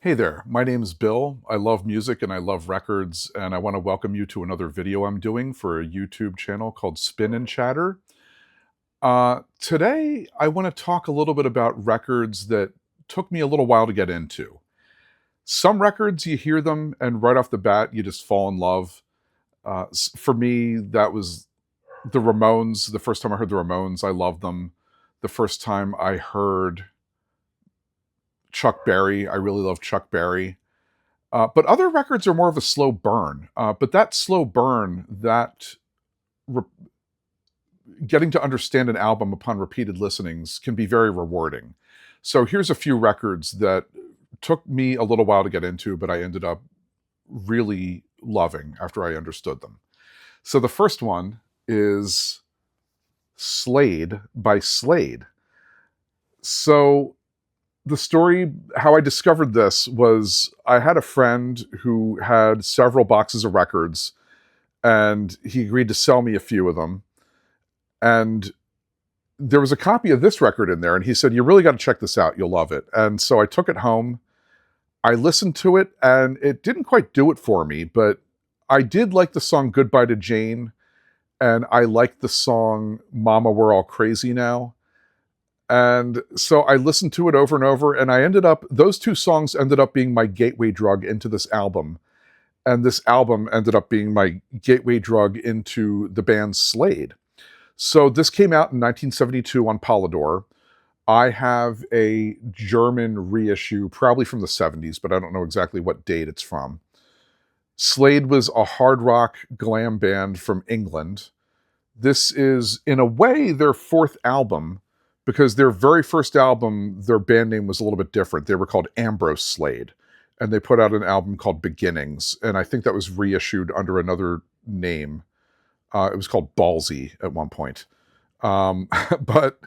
Hey there, my name's Bill. I love music and I love records, and I want to welcome you to another video I'm doing for a YouTube channel called Spin and Chatter. Today, I want to talk a little bit about records that took me a little while to get into. Some records, you hear them, and right off the bat, you just fall in love. For me, that was the Ramones. The first time I heard the Ramones, I loved them. The first time I heard Chuck Berry, I really loved Chuck Berry. But other records are more of a slow burn. But that slow burn, that re- getting to understand an album upon repeated listenings can be very rewarding. So here's a few records that took me a little while to get into, but I ended up really loving after I understood them. So the first one is Slade by Slade. So the story, how I discovered this was I had a friend who had several boxes of records and he agreed to sell me a few of them. And there was a copy of this record in there, and he said, "You really got to check this out. You'll love it." And so I took it home. I listened to it, and it didn't quite do it for me, but I did like the song Goodbye to Jane, and I liked the song Mama, We're All Crazy Now. And so I listened to it over and over, and those two songs ended up being my gateway drug into this album. And this album ended up being my gateway drug into the band Slade. So this came out in 1972 on Polydor. I have a German reissue, probably from the 70s, but I don't know exactly what date it's from. Slade was a hard rock glam band from England. This is, in a way, their fourth album, because their very first album, their band name was a little bit different. They were called Ambrose Slade, and they put out an album called Beginnings, and I think that was reissued under another name. It was called Ballsy at one point. But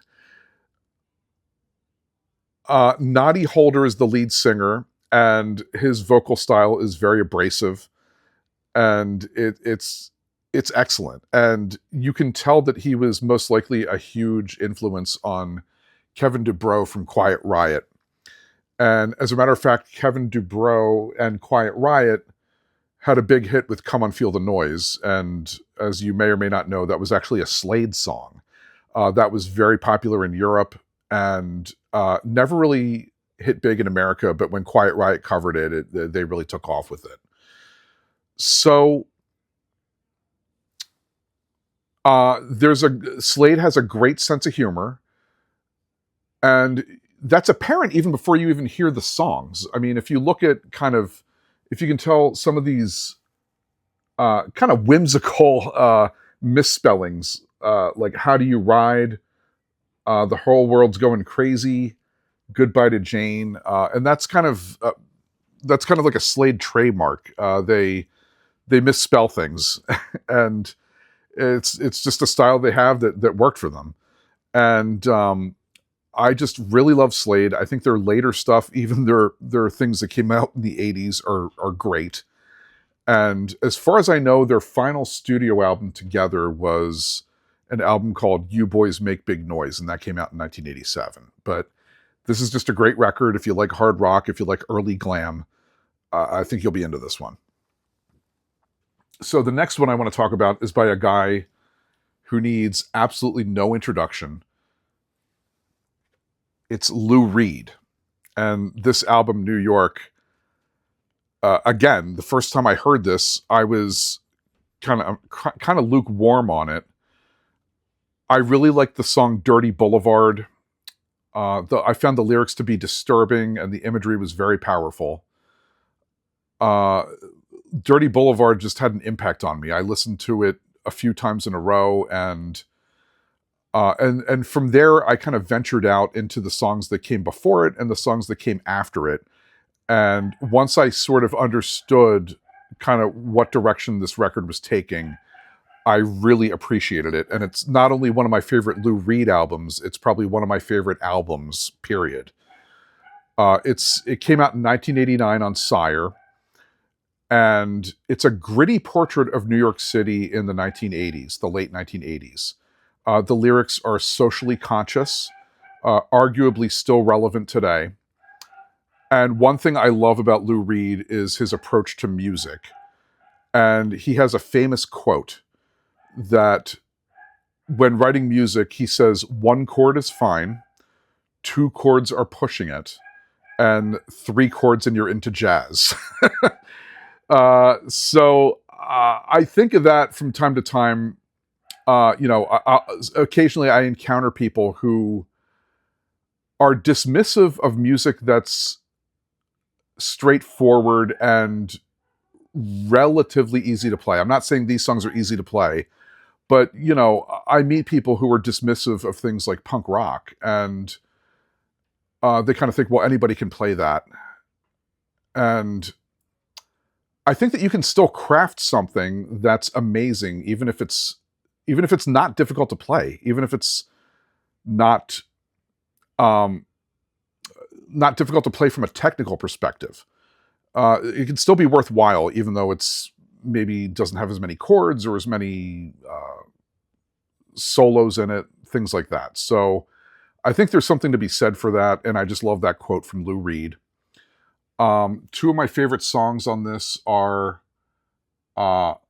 Noddy Holder is the lead singer, and his vocal style is very abrasive, and it's excellent. And you can tell that he was most likely a huge influence on Kevin DuBrow from Quiet Riot. And as a matter of fact, Kevin DuBrow and Quiet Riot had a big hit with Come On Feel the Noise. And as you may or may not know, that was actually a Slade song. That was very popular in Europe and never really hit big in America. But when Quiet Riot covered it, they really took off with it. So Slade has a great sense of humor. And that's apparent even before you even hear the songs. I mean, if you look at if you can tell some of these kind of whimsical misspellings, like "How Do You Ride?" "The Whole World's Going Crazy," "Goodbye to Jane," and that's kind of like a Slade trademark. They misspell things, and it's just a style they have that worked for them. And I just really love Slade. I think their later stuff, even their things that came out in the 80s are great. And as far as I know, their final studio album together was an album called You Boys Make Big Noise, and that came out in 1987. But this is just a great record. If you like hard rock, if you like early glam, I think you'll be into this one. So the next one I want to talk about is by a guy who needs absolutely no introduction. It's Lou Reed. And this album, New York, again, the first time I heard this, I was kind of lukewarm on it. I really liked the song Dirty Boulevard. I found the lyrics to be disturbing and the imagery was very powerful. Dirty Boulevard just had an impact on me. I listened to it a few times in a row, and from there, I kind of ventured out into the songs that came before it and the songs that came after it. And once I sort of understood kind of what direction this record was taking, I really appreciated it. And it's not only one of my favorite Lou Reed albums, it's probably one of my favorite albums, period. It came out in 1989 on Sire, and it's a gritty portrait of New York City in the 1980s, the late 1980s. The lyrics are socially conscious, arguably still relevant today. And one thing I love about Lou Reed is his approach to music. And he has a famous quote that when writing music, he says, one chord is fine, two chords are pushing it, and three chords and you're into jazz. I think of that from time to time. Occasionally I encounter people who are dismissive of music that's straightforward and relatively easy to play. I'm not saying these songs are easy to play, but I meet people who are dismissive of things like punk rock, and they kind of think, well, anybody can play that. And I think that you can still craft something that's amazing, even if it's not difficult to play, even if it's not um, not difficult to play from a technical perspective. It can still be worthwhile, even though it's maybe doesn't have as many chords or as many solos in it, things like that. So I think there's something to be said for that, and I just love that quote from Lou Reed. Two of my favorite songs on this are Busload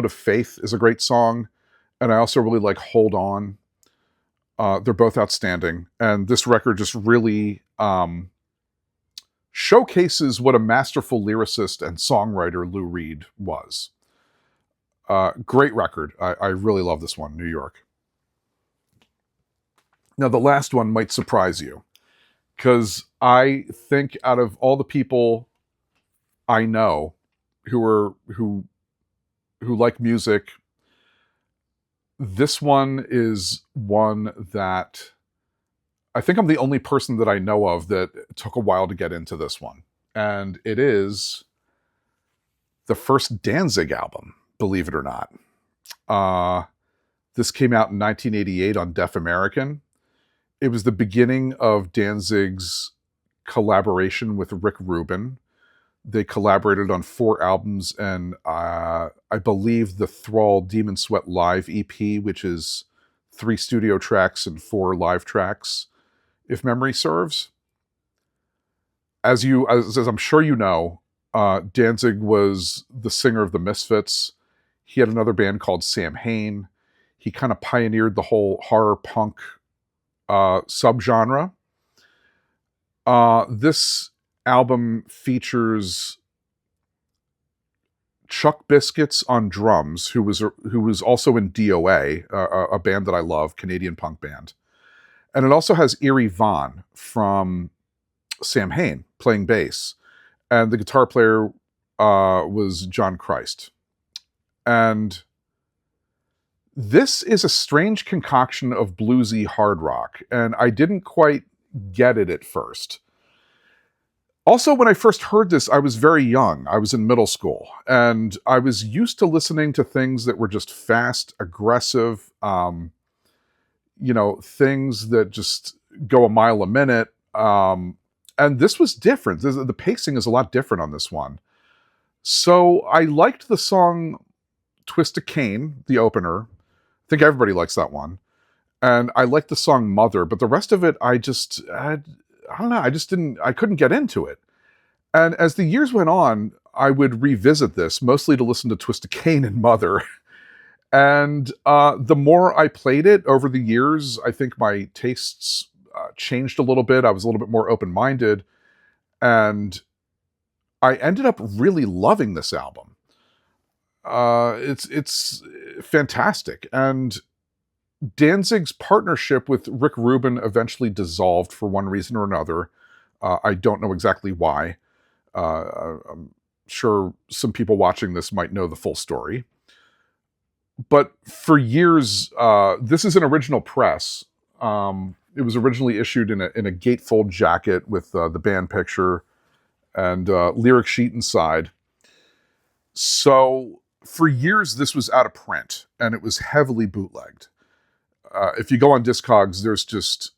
of Faith is a great song, and I also really like Hold On. They're both outstanding, and this record just really showcases what a masterful lyricist and songwriter Lou Reed was. Great record. I really love this one, New York. Now, the last one might surprise you, because I think out of all the people I know who like music, this one is one that I think I'm the only person that I know of that took a while to get into this one. And it is the first Danzig album, believe it or not. This came out in 1988 on Deaf American. It was the beginning of Danzig's collaboration with Rick Rubin. They collaborated on 4 albums, and I believe the Thrall Demon Sweat Live EP, which is 3 studio tracks and 4 live tracks, if memory serves. As I'm sure you know, Danzig was the singer of the Misfits. He had another band called Sam Hain. He kind of pioneered the whole horror punk subgenre. This album features Chuck Biscuits on drums, who was also in DOA, a band that I love, Canadian punk band. And it also has Eerie Von from Sam Hain playing bass. And the guitar player was John Christ. And this is a strange concoction of bluesy hard rock, and I didn't quite get it at first. Also, when I first heard this, I was very young. I was in middle school, and I was used to listening to things that were just fast, aggressive, things that just go a mile a minute. And this was different. The pacing is a lot different on this one. So I liked the song Twist a Cane, the opener. I think everybody likes that one. And I liked the song Mother, but the rest of it, I don't know, I couldn't get into it. And as the years went on, I would revisit this, mostly to listen to Twist a Cane and Mother. And the more I played it over the years, I think my tastes changed a little bit. I was a little bit more open-minded. And I ended up really loving this album. It's fantastic. And Danzig's partnership with Rick Rubin eventually dissolved for one reason or another. I don't know exactly why. I'm sure some people watching this might know the full story. But for years, this is an original press. It was originally issued in a gatefold jacket with the band picture and lyric sheet inside. So for years, this was out of print, and it was heavily bootlegged. If you go on Discogs, there's just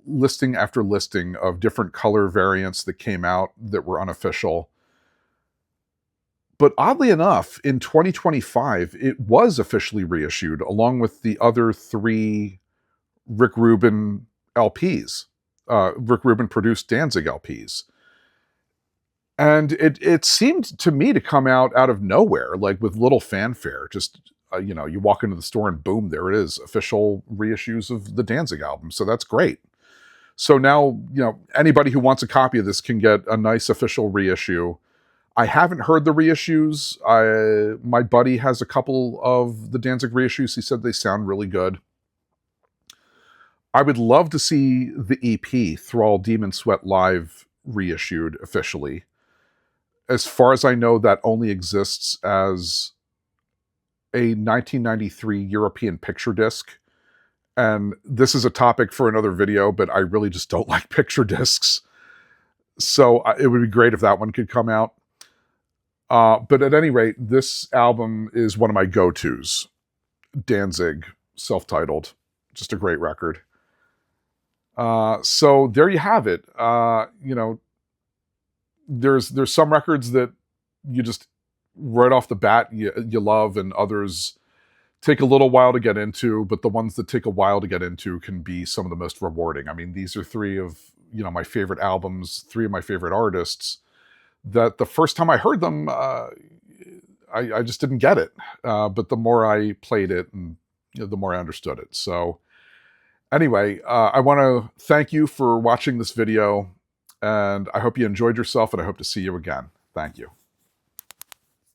listing after listing of different color variants that came out that were unofficial. But oddly enough, in 2025, it was officially reissued along with the other 3 Rick Rubin LPs. Rick Rubin produced Danzig LPs. And it seemed to me to come out of nowhere, like with little fanfare. Just you walk into the store and boom, there it is, official reissues of the Danzig album. So that's great. So now anybody who wants a copy of this can get a nice official reissue. I haven't heard the reissues. My buddy has a couple of the Danzig reissues. He said they sound really good. I would love to see the EP Thrall Demon Sweat Live reissued officially. As far as I know, that only exists as a 1993 European picture disc. And this is a topic for another video, but I really just don't like picture discs. So it would be great if that one could come out. But at any rate, this album is one of my go-tos. Danzig, self-titled. Just a great record. So there you have it. There's some records that you just right off the bat you love, and others take a little while to get into, but the ones that take a while to get into can be some of the most rewarding. I mean, these are three of my favorite albums, three of my favorite artists that the first time I heard them, I just didn't get it. But the more I played it, and the more I understood it. So anyway, I want to thank you for watching this video, and I hope you enjoyed yourself, and I hope to see you again. Thank you.